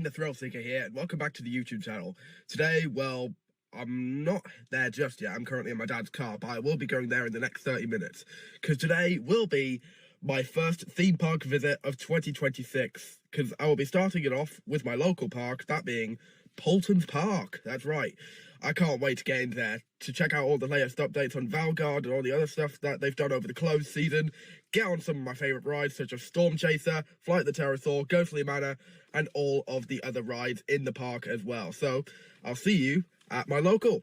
Dean the Thrill Seeker here, and welcome back to the YouTube channel. Today, well, I'm not there just yet. I'm currently in my dad's car, but I will be going there in the next 30 minutes. Because today will be my first theme park visit of 2026. Because I will be starting it off with my local park, that being Paultons Park. That's right. I can't wait to get in there to check out all the latest updates on Valgard and all the other stuff that they've done over the closed season, get on some of my favourite rides such as Stormchaser, Flight the Pterosaur, Ghostly Manor, and all of the other rides in the park as well. So, I'll see you at my local.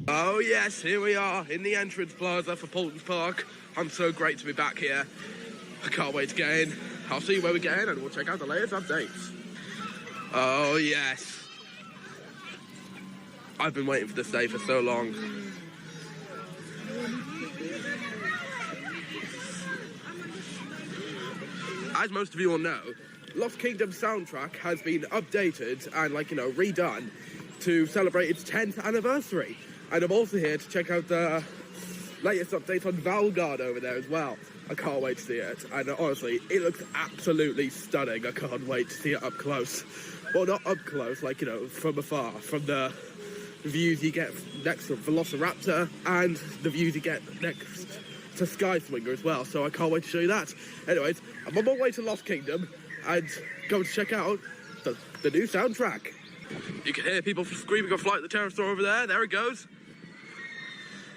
Oh yes, here we are in the entrance plaza for Paultons Park. I'm so great to be back here. I can't wait to get in. I'll see you where we get in and we'll check out the latest updates. Oh yes. I've been waiting for this day for so long. As most of you all know, Lost Kingdom soundtrack has been updated and redone to celebrate its 10th anniversary. And I'm also here to check out the latest updates on Valgard over there as well. I can't wait to see it, and honestly, it looks absolutely stunning. I can't wait to see it up close. Well, not up close, from afar, from the views you get next to Velociraptor, and the views you get next to Sky Swinger as well, so I can't wait to show you that. Anyways, I'm on my way to Lost Kingdom, and going to check out the new soundtrack. You can hear people screaming of Flight the Pterosaur over there. There it goes.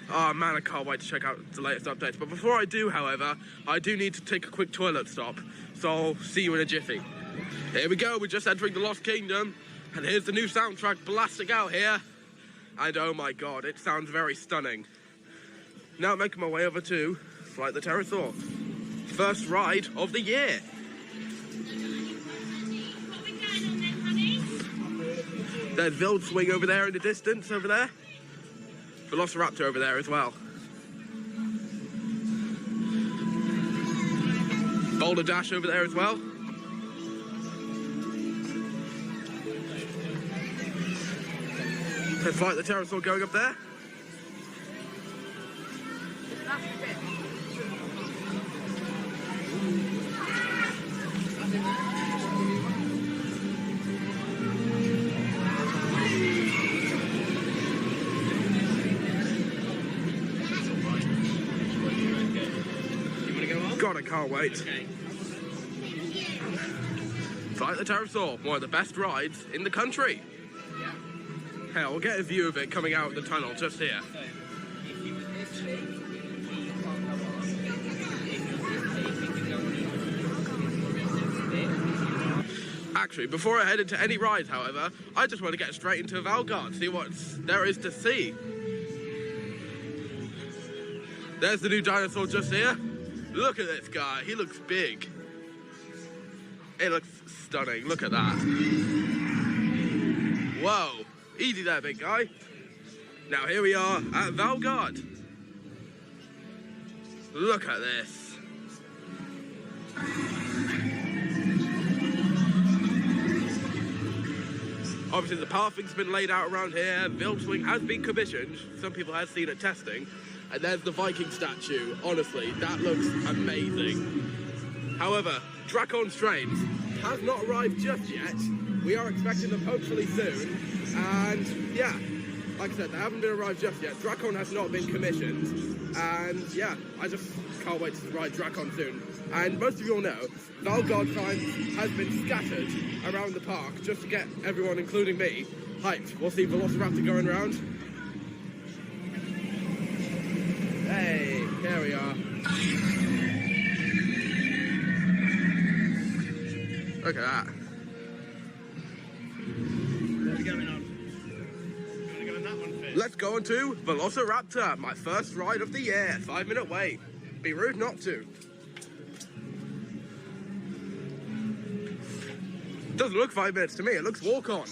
Oh man, I can't wait to check out the latest updates. But before I do, however, I do need to take a quick toilet stop. So I'll see you in a jiffy. Here we go, we're just entering the Lost Kingdom. And here's the new soundtrack blasting out here. And oh my god, it sounds very stunning. Now I'm making my way over to Flight the Pterosaur. First ride of the year. There's Velociraptor over there in the distance, over there. Velociraptor over there as well. Boulder Dash over there as well. There's Flight the Pterosaur going up there. God, I can't wait. Okay. Flight the Pterosaur, one of the best rides in the country. Hell, we'll get a view of it coming out of the tunnel just here. Actually, before I head into any rides, however, I just want to get straight into Valgard, see what there is to see. There's the new dinosaur just here. Look at this guy, he looks big. It looks stunning, look at that. Whoa, easy there, big guy. Now here we are at Valgard. Look at this. Obviously the pathing's been laid out around here, Vilswing has been commissioned, some people have seen it testing. And there's the Viking statue. Honestly, that looks amazing. However, Dracon's trains have not arrived just yet. We are expecting them hopefully soon. And yeah, like I said, they haven't been arrived just yet. Dracon has not been commissioned. And yeah, I just can't wait to ride Dracon soon. And most of you all know, Valgard signs has been scattered around the park just to get everyone, including me, hyped. We'll see Velociraptor going around. Hey, there we are. Look at that. What are we going on? Gonna go on that one first. Let's go on to Velociraptor, my first ride of the year. 5-minute wait. Be rude not to. Doesn't look 5 minutes to me, it looks walk on.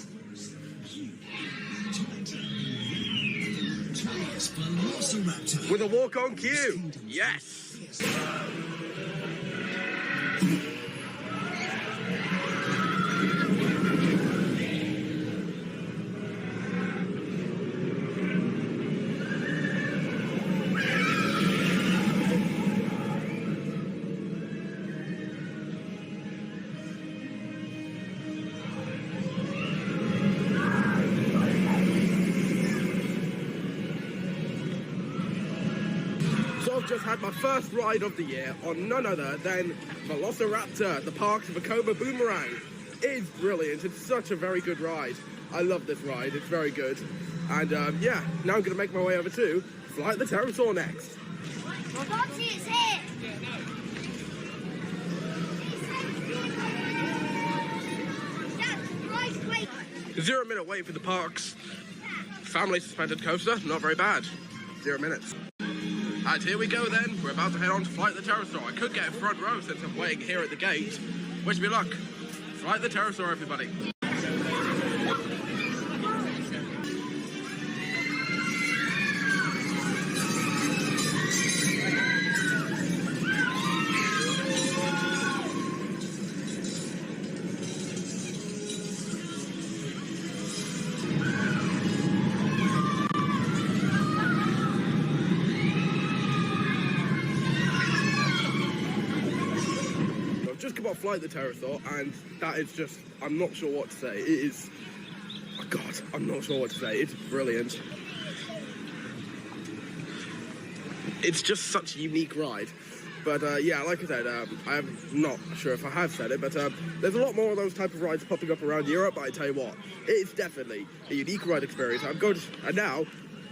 With a walk-on queue. Yes. I've just had my first ride of the year on none other than Velociraptor, the park's Vekoma Boomerang. It's brilliant. It's such a very good ride. I love this ride. It's very good. And yeah, now I'm going to make my way over to Flight the Pterosaur next. I can't see its head. 0 minute wait for the park's family suspended coaster. Not very bad. 0 minutes. And here we go then. We're about to head on to Flight the Pterosaur. I could get a front row since I'm waiting here at the gate. Wish me luck. Flight the Pterosaur, everybody. Just come off Flight the Pterosaur, and that is just, I'm not sure what to say. It is, oh God, I'm not sure what to say. It's brilliant. It's just such a unique ride. But yeah, like I said, I'm not sure if I have said it, but there's a lot more of those type of rides popping up around Europe. But I tell you what, it's definitely a unique ride experience. I'm going to, and now,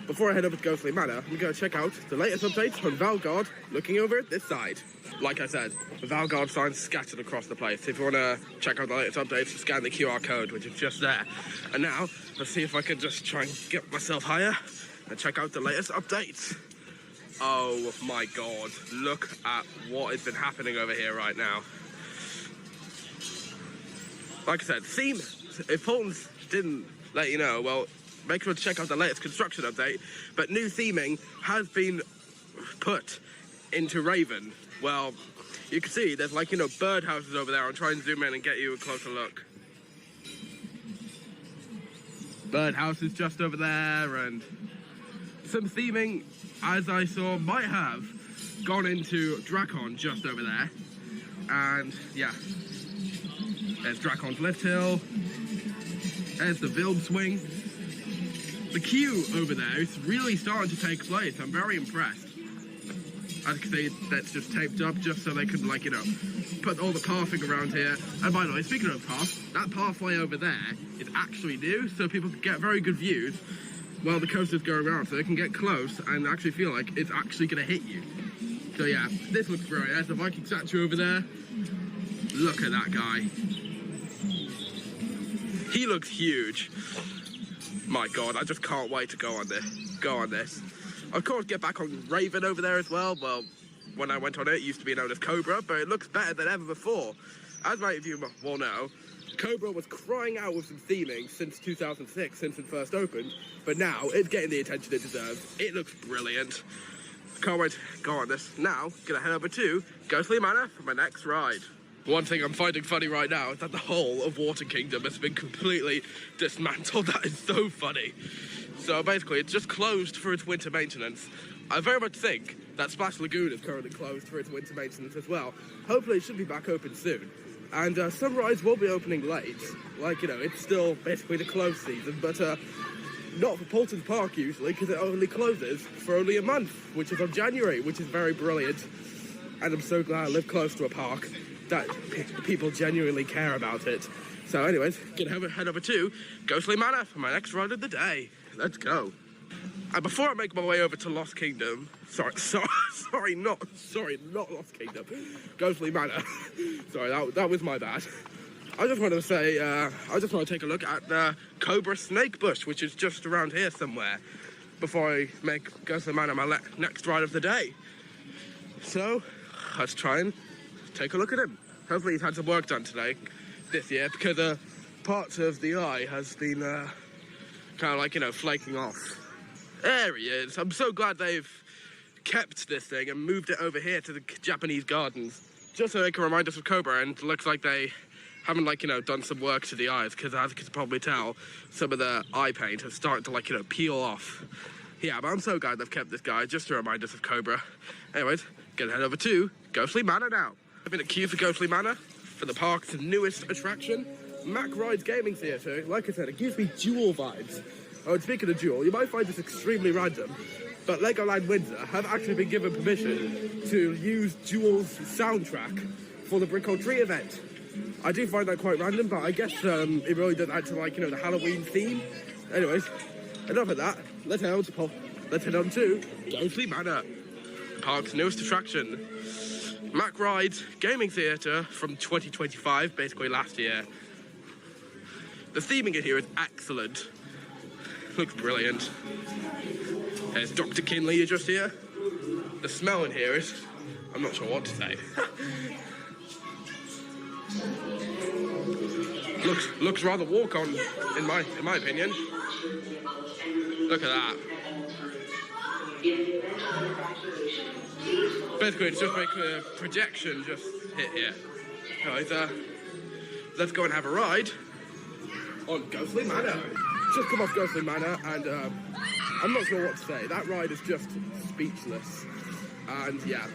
before I head over to Ghostly Manor, I'm going to check out the latest updates on Valgard, looking over at this side. Like I said, the Valgard signs scattered across the place. If you want to check out the latest updates, scan the QR code, which is just there. And now, let's see if I can just try and get myself higher and check out the latest updates. Oh my God, look at what has been happening over here right now. Like I said, theme, if Paultons didn't let you know, well, make sure to check out the latest construction update, but new theming has been put into Raven. Well, you can see there's like, you know, birdhouses over there. I'll try and zoom in and get you a closer look. Birdhouses just over there, and some theming, as I saw, might have gone into Drakon just over there. And yeah, there's Drakon's lift hill. There's the Vild swing. The queue over there is really starting to take place. I'm very impressed. As you can see, that's just taped up just so they can, like, you know, put all the pathing around here. And by the way, speaking of path, that pathway over there is actually new, so people can get very good views while the coasters go around, so they can get close and actually feel like it's actually going to hit you. So yeah, this looks brilliant. There's the Viking statue over there. Look at that guy. He looks huge. My God, I just can't wait to go on this. Of course, get back on Raven over there as well. Well, when I went on it used to be known as Cobra, but it looks better than ever before. As many of you will know, Cobra was crying out with some theming since 2006, since it first opened, but now it's getting the attention it deserves. It looks brilliant. Can't wait to go on this. Now, gonna head over to Ghostly Manor for my next ride. One thing I'm finding funny right now is that the whole of Water Kingdom has been completely dismantled. That is so funny. So basically, it's just closed for its winter maintenance. I very much think that Splash Lagoon is currently closed for its winter maintenance as well. Hopefully it should be back open soon. And some rides will be opening late. Like, you know, it's still basically the close season, but not for Paultons Park usually, because it only closes for only a month, which is on January, which is very brilliant. And I'm so glad I live close to a park that people genuinely care about it. So anyways, gonna head over to Ghostly Manor for my next ride of the day. Let's go. And before I make my way over to Lost Kingdom, sorry, not Lost Kingdom, Ghostly Manor. Sorry, that was my bad. I just want to say, I just want to take a look at the Cobra Snake Bush, which is just around here somewhere, before I make Ghostly Manor my next ride of the day. So, let's try and take a look at him. Hopefully he's had some work done today, this year, because parts of the eye has been kind of like, you know, flaking off. There he is. I'm so glad they've kept this thing and moved it over here to the Japanese gardens, just so they can remind us of Cobra, and it looks like they haven't, like, you know, done some work to the eyes, because as you can probably tell, some of the eye paint has started to, like, you know, peel off. Yeah, but I'm so glad they've kept this guy, just to remind us of Cobra. Anyways, gonna head over to Ghostly Manor now. I've been at queue for Ghostly Manor, for the park's newest attraction, Mac Rides Gaming Theatre. Like I said, it gives me Jewel vibes. Oh, and speaking of Jewel, you might find this extremely random, but Legoland Windsor have actually been given permission to use Jewel's soundtrack for the Brick or Tree event. I do find that quite random, but I guess it really does add to, like, you know, the Halloween theme. Anyways, enough of that. Let's head on to Ghostly Manor, the park's newest attraction. Mack Ride's gaming theatre from 2025, basically last year. The theming in here is excellent. Looks brilliant. There's Dr. Kinley just here. The smell in here is... I'm not sure what to say. looks rather walk-on, in my opinion. Look at that. Basically, it's just like a projection just hit here. Anyways, let's go and have a ride on Ghostly Manor. Just come off Ghostly Manor, and I'm not sure what to say. That ride is just speechless. And yeah,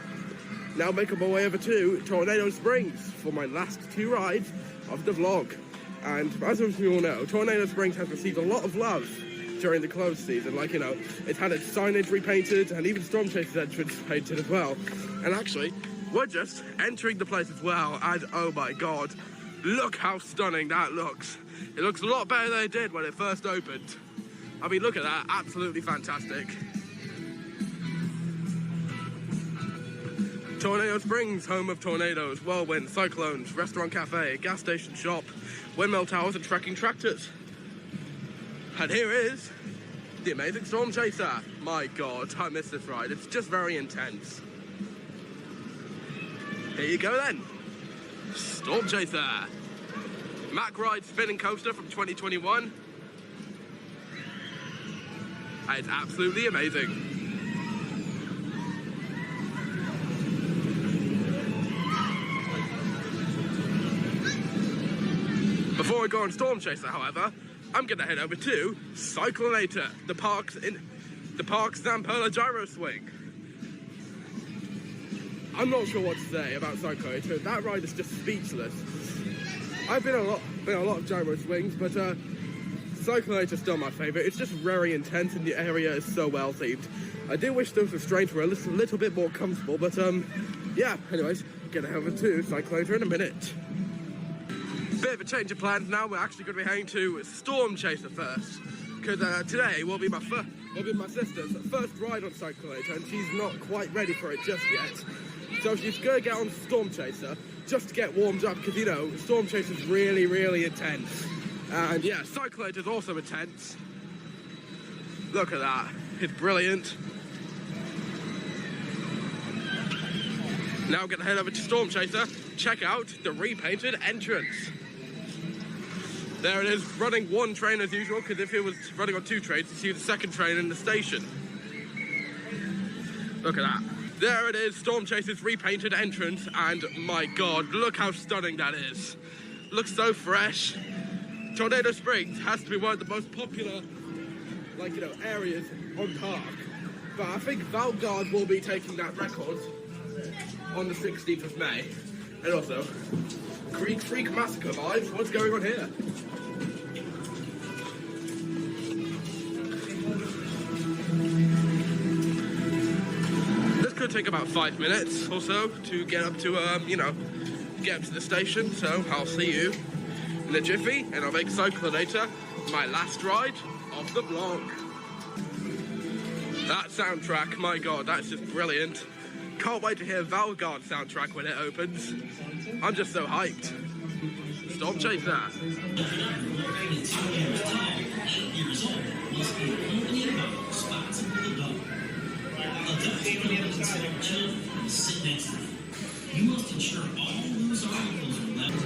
now making my way over to Tornado Springs for my last 2 rides of the vlog. And as you all know, Tornado Springs has received a lot of love during the closed season. Like, you know, it's had its signage repainted, and even Stormchaser's entrance painted as well. And actually, we're just entering the place as well, and oh my god, look how stunning that looks. It looks a lot better than it did when it first opened. I mean, look at that, absolutely fantastic. Tornado Springs, home of tornadoes, whirlwinds, cyclones, restaurant, cafe, gas station, shop, windmill towers and trekking tractors. And here is the amazing Stormchaser. My god, I miss this ride. It's just very intense. Here you go then. Stormchaser. Mack Ride spinning coaster from 2021. And it's absolutely amazing. Before we go on Stormchaser, however, I'm gonna head over to Cyclonator, the park's Zamperla gyro swing. I'm not sure what to say about Cyclonator. That ride is just speechless. I've been a lot of gyro swings, but Cyclonator's still my favourite. It's just very intense, and the area is so well themed. I do wish those restraints were a little bit more comfortable, but yeah. Anyways, gonna head over to Cyclonator in a minute. Bit of a change of plans now. We're actually going to be heading to Stormchaser first, because today will be my sister's first ride on Cyclonator, and she's not quite ready for it just yet. So she's going to get on Stormchaser just to get warmed up, because, you know, Stormchaser's really, really intense. And yeah, Cyclonator's also intense. Look at that. It's brilliant. Now I'm going to head over to Stormchaser, check out the repainted entrance. There it is, running 1 train as usual, because if it was running on 2 trains, you see the 2nd train in the station. Look at that. There it is, Stormchaser's repainted entrance, and my god, look how stunning that is. Looks so fresh. Tornado Springs has to be one of the most popular, like, you know, areas on park. But I think Valgard will be taking that record on the 16th of May. And also, Creek Freak Massacre vibes. What's going on here? This could take about 5 minutes or so to get up to, you know, get up to the station. So I'll see you in a jiffy, and I'll make Cyclonator my last ride of the vlog. That soundtrack, my god, that's just brilliant. Can't wait to hear Valgard soundtrack when it opens. I'm just so hyped. Stormchaser. You must ensure all loose articles are left.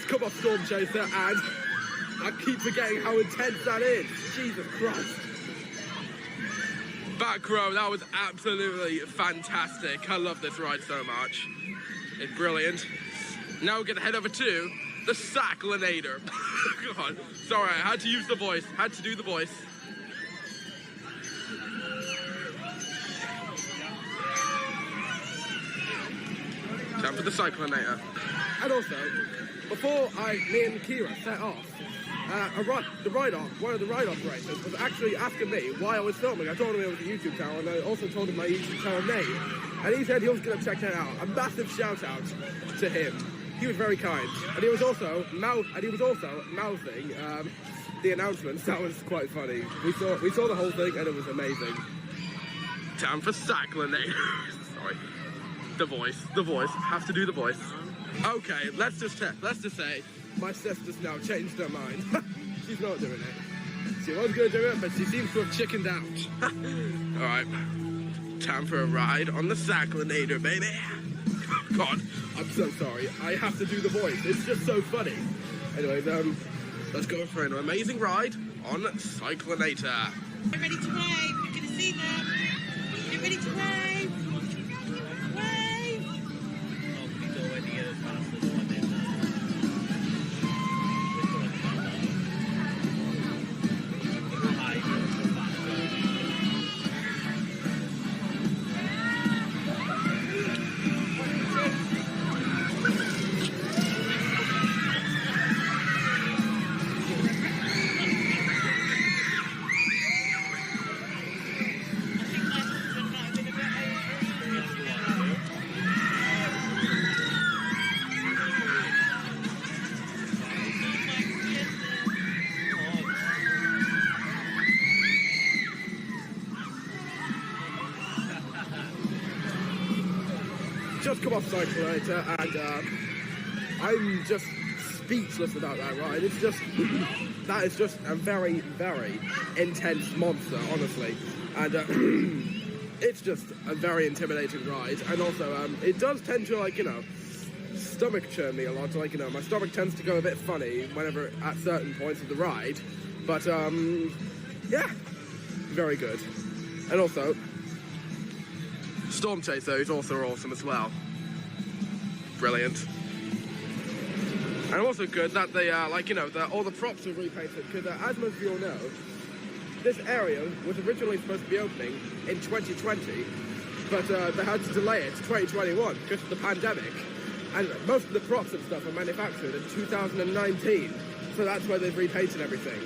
Just come off Stormchaser, and I keep forgetting how intense that is. Jesus Christ. Back row, that was absolutely fantastic. I love this ride so much. It's brilliant. Now we're gonna head over to the Cyclonator. God, sorry, I had to use the voice. Had to do the voice. Time for the Cyclonator. And also, before me and Kira set off, one of the ride operators was actually asking me why I was filming. I told him it was a YouTube channel, and I also told him my YouTube channel name. And he said he was going to check that out. A massive shout out to him. He was very kind, and he was also mouthing the announcements. That was quite funny. We saw the whole thing, and it was amazing. Time for Cyclonator. Sorry, the voice. Have to do the voice. Okay, let's just say my sister's now changed her mind. She's not doing it. She was going to do it, but she seems to have chickened out. All right, time for a ride on the Cyclonator, baby. God, I'm so sorry. I have to do the voice. It's just so funny. Anyways, let's go for an amazing ride on Cyclonator. Get ready to wave. You're going to see them. Get ready to wave. Wave. Just come off Cyclonator, and I'm just speechless about that ride. It's just, that is just a very, very intense monster, honestly. And it's just a very intimidating ride. And also, it does tend to, like, you know, stomach churn me a lot. Like, you know, my stomach tends to go a bit funny whenever at certain points of the ride. But, yeah, very good. And also, Stormchaser is also awesome as well. Brilliant. And also good that they, like, you know, all the props are repainted, because as most of you all know, this area was originally supposed to be opening in 2020, but they had to delay it to 2021 because of the pandemic. And most of the props and stuff are manufactured in 2019, so that's why they've repainted everything.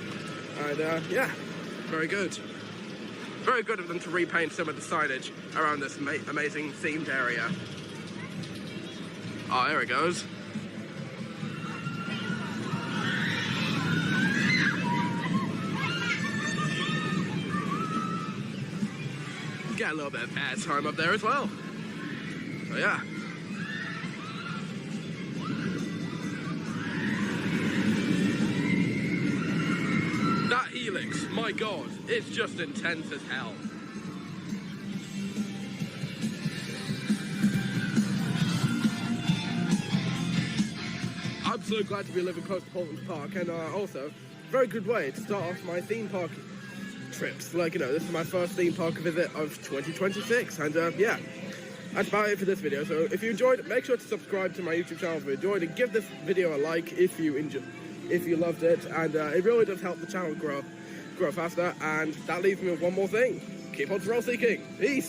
And, yeah, very good. Very good of them to repaint some of the signage around this amazing themed area. Oh, there it goes. Get a little bit of airtime up there as well. So yeah. That helix, my god, it's just intense as hell. I'm so glad to be living close to Paultons Park, and also, very good way to start off my theme park trips. Like, you know, this is my first theme park visit of 2026, and yeah, that's about it for this video. So if you enjoyed, make sure to subscribe to my YouTube channel if you enjoyed, and give this video a like if you loved it, and it really does help the channel grow faster. And that leaves me with one more thing: keep on thrill seeking. Peace.